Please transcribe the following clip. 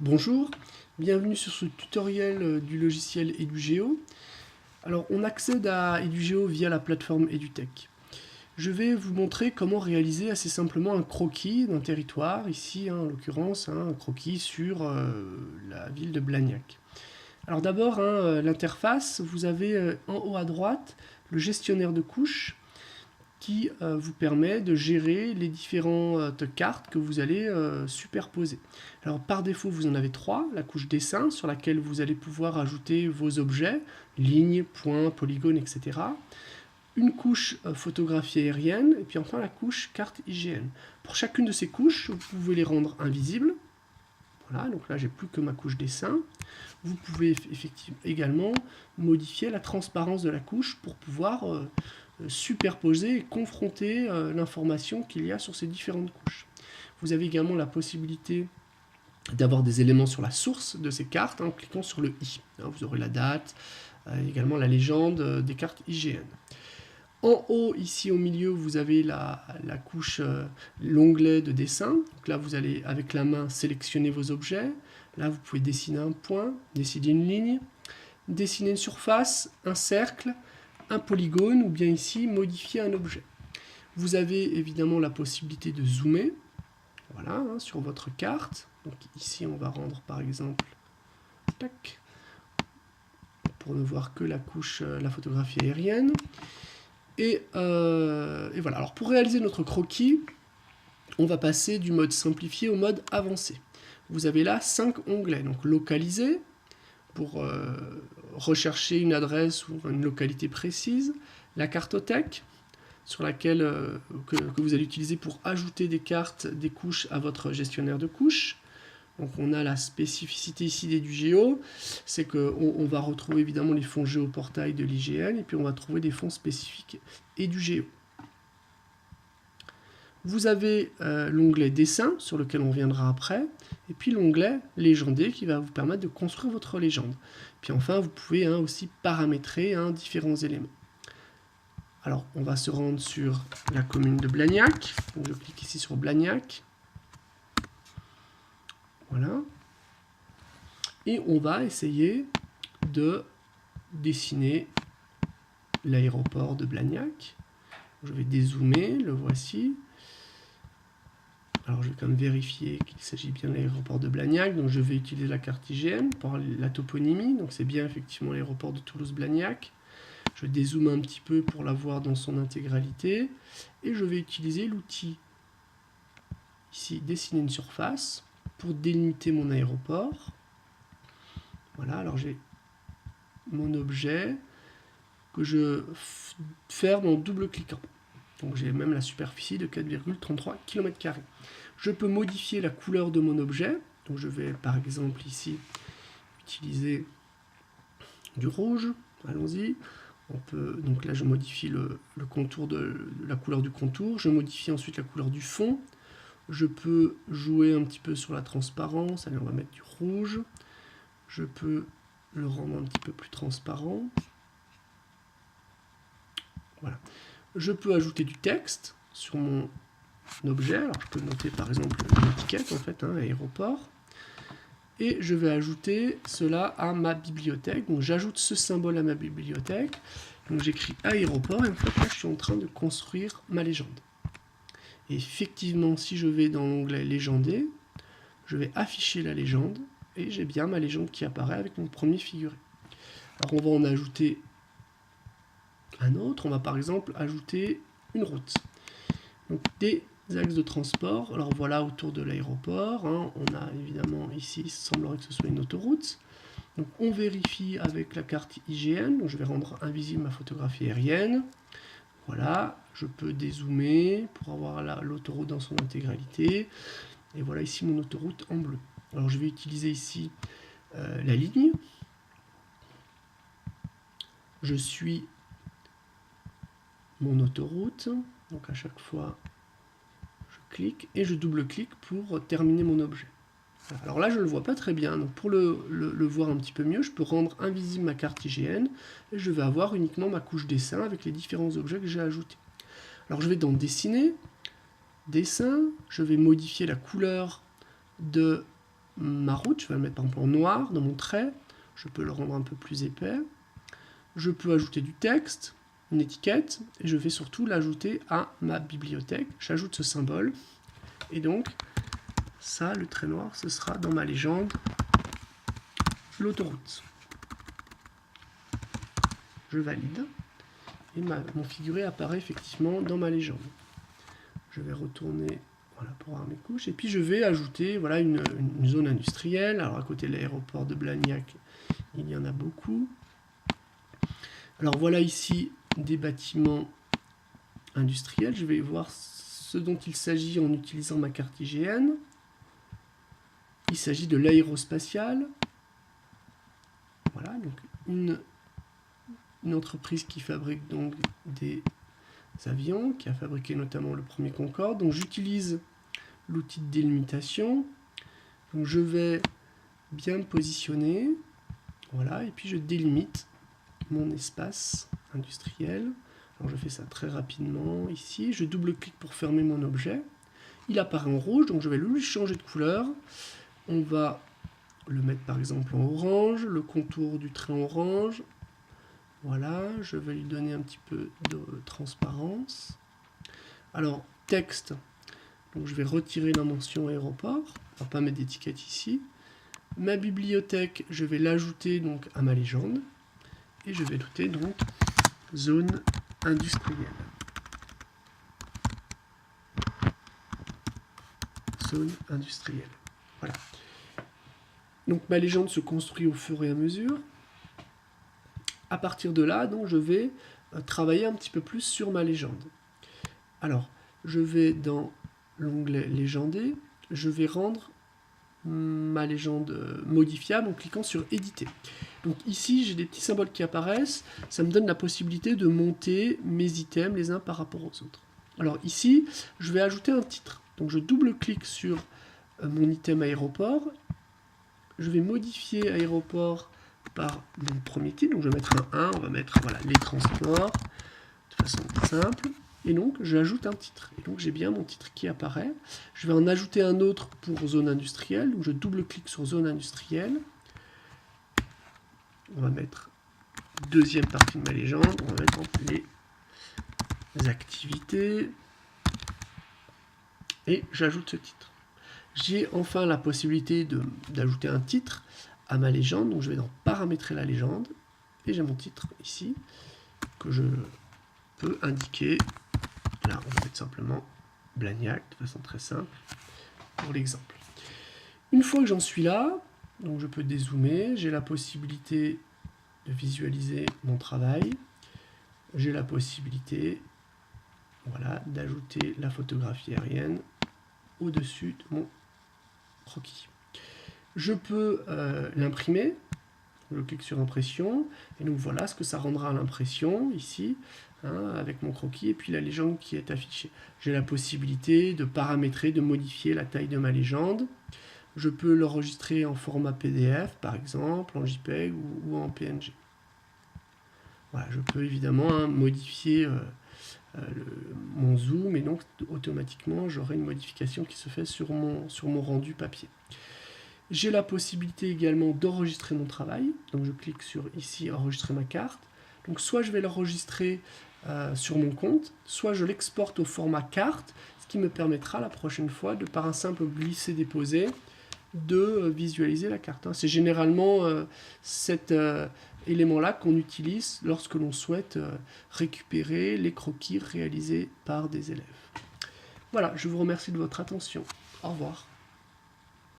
Bonjour, bienvenue sur ce tutoriel du logiciel EduGeo. Alors, on accède à EduGeo via la plateforme EduTech. Je vais vous montrer comment réaliser assez simplement un croquis d'un territoire, ici en l'occurrence un croquis sur la ville de Blagnac. Alors d'abord, l'interface, vous avez en haut à droite le gestionnaire de couches qui vous permet de gérer les différentes cartes que vous allez superposer. Alors par défaut, vous en avez trois. La couche dessin, sur laquelle vous allez pouvoir ajouter vos objets, lignes, points, polygones, etc. Une couche photographie aérienne, et puis enfin la couche carte IGN. Pour chacune de ces couches, vous pouvez les rendre invisibles. Voilà, donc là j'ai plus que ma couche dessin. Vous pouvez effectivement également modifier la transparence de la couche pour pouvoir superposer et confronter l'information qu'il y a sur ces différentes couches. Vous avez également la possibilité d'avoir des éléments sur la source de ces cartes en cliquant sur le i. Vous aurez la date, également la légende des cartes IGN. En haut, ici au milieu, vous avez la couche, l'onglet de dessin. Donc là, vous allez avec la main sélectionner vos objets. Là, vous pouvez dessiner un point, dessiner une ligne, dessiner une surface, un cercle, un polygone, ou bien ici, modifier un objet. Vous avez évidemment la possibilité de zoomer, voilà, sur votre carte. Donc ici, on va rendre par exemple, tac, pour ne voir que la couche, la photographie aérienne. Et voilà. Alors pour réaliser notre croquis, on va passer du mode simplifié au mode avancé. Vous avez là 5 onglets. Donc localiser, pour rechercher une adresse ou une localité précise. La cartothèque, sur laquelle que vous allez utiliser pour ajouter des cartes, des couches à votre gestionnaire de couches. Donc on a la spécificité ici d'EduGeo, c'est qu'on va retrouver évidemment les fonds géoportail de l'IGN, et puis on va trouver des fonds spécifiques EduGeo. Vous avez l'onglet dessin, sur lequel on viendra après, et puis l'onglet légendé qui va vous permettre de construire votre légende. Puis enfin, vous pouvez aussi paramétrer différents éléments. Alors, on va se rendre sur la commune de Blagnac. Donc, je clique ici sur Blagnac. Voilà. Et on va essayer de dessiner l'aéroport de Blagnac. Je vais dézoomer, le voici. Alors je vais quand même vérifier qu'il s'agit bien de l'aéroport de Blagnac. Donc je vais utiliser la carte IGN pour la toponymie. Donc c'est bien effectivement l'aéroport de Toulouse-Blagnac. Je dézoome un petit peu pour la voir dans son intégralité. Et je vais utiliser l'outil ici, dessiner une surface, pour délimiter mon aéroport. Voilà, alors j'ai mon objet que je ferme en double-cliquant. Donc j'ai même la superficie de 4,33 km². Je peux modifier la couleur de mon objet. Donc je vais par exemple ici utiliser du rouge. Allons-y. Donc là je modifie le contour de la couleur du contour. Je modifie ensuite la couleur du fond. Je peux jouer un petit peu sur la transparence. Allez, on va mettre du rouge. Je peux le rendre un petit peu plus transparent. Voilà. Je peux ajouter du texte sur mon objet. Alors je peux noter par exemple une étiquette en fait, aéroport. Et je vais ajouter cela à ma bibliothèque. Donc j'ajoute ce symbole à ma bibliothèque. Donc j'écris aéroport et en fait là je suis en train de construire ma légende. Et effectivement, si je vais dans l'onglet légendé, je vais afficher la légende et j'ai bien ma légende qui apparaît avec mon premier figuré. Alors on va en ajouter un autre. On va par exemple ajouter une route. Donc des axes de transport. Alors voilà autour de l'aéroport. On a évidemment ici, il semblerait que ce soit une autoroute. Donc on vérifie avec la carte IGN. Donc je vais rendre invisible ma photographie aérienne. Voilà, je peux dézoomer pour avoir l'autoroute dans son intégralité. Et voilà ici mon autoroute en bleu. Alors je vais utiliser ici la ligne. Je suis mon autoroute. Donc à chaque fois, je clique et je double-clique pour terminer mon objet. Alors là, je ne le vois pas très bien. Donc pour le voir un petit peu mieux, je peux rendre invisible ma carte IGN et je vais avoir uniquement ma couche dessin avec les différents objets que j'ai ajoutés. Alors je vais dans Dessiner, Dessin, je vais modifier la couleur de ma route, je vais le mettre par exemple en noir dans mon trait, je peux le rendre un peu plus épais, je peux ajouter du texte, une étiquette, et je vais surtout l'ajouter à ma bibliothèque. J'ajoute ce symbole, et donc ça, le trait noir, ce sera dans ma légende, l'autoroute. Je valide, et mon figuré apparaît effectivement dans ma légende. Je vais retourner pour avoir mes couches, et puis je vais ajouter une zone industrielle. Alors à côté de l'aéroport de Blagnac, il y en a beaucoup. Alors voilà ici des bâtiments industriels. Je vais voir ce dont il s'agit en utilisant ma carte IGN. Il s'agit de l'aérospatiale. Voilà, donc une entreprise qui fabrique donc des avions, qui a fabriqué notamment le premier Concorde. Donc j'utilise l'outil de délimitation. Donc je vais bien me positionner. Voilà, et puis je délimite mon espace industriel. Alors je fais ça très rapidement ici. Je double-clique pour fermer mon objet. Il apparaît en rouge, donc je vais lui changer de couleur. On va le mettre par exemple en orange, le contour du trait en orange. Voilà, je vais lui donner un petit peu de transparence. Alors, texte, donc je vais retirer la mention aéroport, on va pas mettre d'étiquette ici. Ma bibliothèque, je vais l'ajouter donc à ma légende, et je vais ajouter donc zone industrielle. Zone industrielle. Voilà. Donc ma légende se construit au fur et à mesure. À partir de là, donc, je vais travailler un petit peu plus sur ma légende. Alors, je vais dans l'onglet Légender, je vais rendre ma légende modifiable en cliquant sur Éditer. Donc ici, j'ai des petits symboles qui apparaissent, ça me donne la possibilité de monter mes items les uns par rapport aux autres. Alors ici, je vais ajouter un titre. Donc je double-clique sur mon item aéroport, je vais modifier aéroport par mon premier titre, donc je vais mettre un 1, on va mettre les transports, de façon simple, et donc j'ajoute un titre, et donc j'ai bien mon titre qui apparaît. Je vais en ajouter un autre pour zone industrielle, donc je double-clique sur zone industrielle, on va mettre deuxième partie de ma légende, on va mettre les activités, et j'ajoute ce titre. J'ai enfin la possibilité d'ajouter un titre à ma légende, donc je vais dans paramétrer la légende, et j'ai mon titre ici, que je peux indiquer, là on va mettre simplement Blagnac, de façon très simple, pour l'exemple. Une fois que j'en suis là, donc je peux dézoomer, j'ai la possibilité de visualiser mon travail, j'ai la possibilité d'ajouter la photographie aérienne au-dessus de mon croquis. Je peux l'imprimer, je clique sur impression, et donc voilà ce que ça rendra à l'impression, ici, avec mon croquis, et puis la légende qui est affichée. J'ai la possibilité de paramétrer, de modifier la taille de ma légende. Je peux l'enregistrer en format PDF, par exemple, en JPEG ou en PNG. Voilà, je peux évidemment modifier mon zoom, et donc automatiquement j'aurai une modification qui se fait sur mon rendu papier. J'ai la possibilité également d'enregistrer mon travail, donc je clique sur ici enregistrer ma carte. Donc soit je vais l'enregistrer sur mon compte, soit je l'exporte au format carte, ce qui me permettra la prochaine fois de par un simple glisser-déposer de visualiser la carte. C'est généralement cet élément-là qu'on utilise lorsque l'on souhaite récupérer les croquis réalisés par des élèves. Voilà, je vous remercie de votre attention. Au revoir.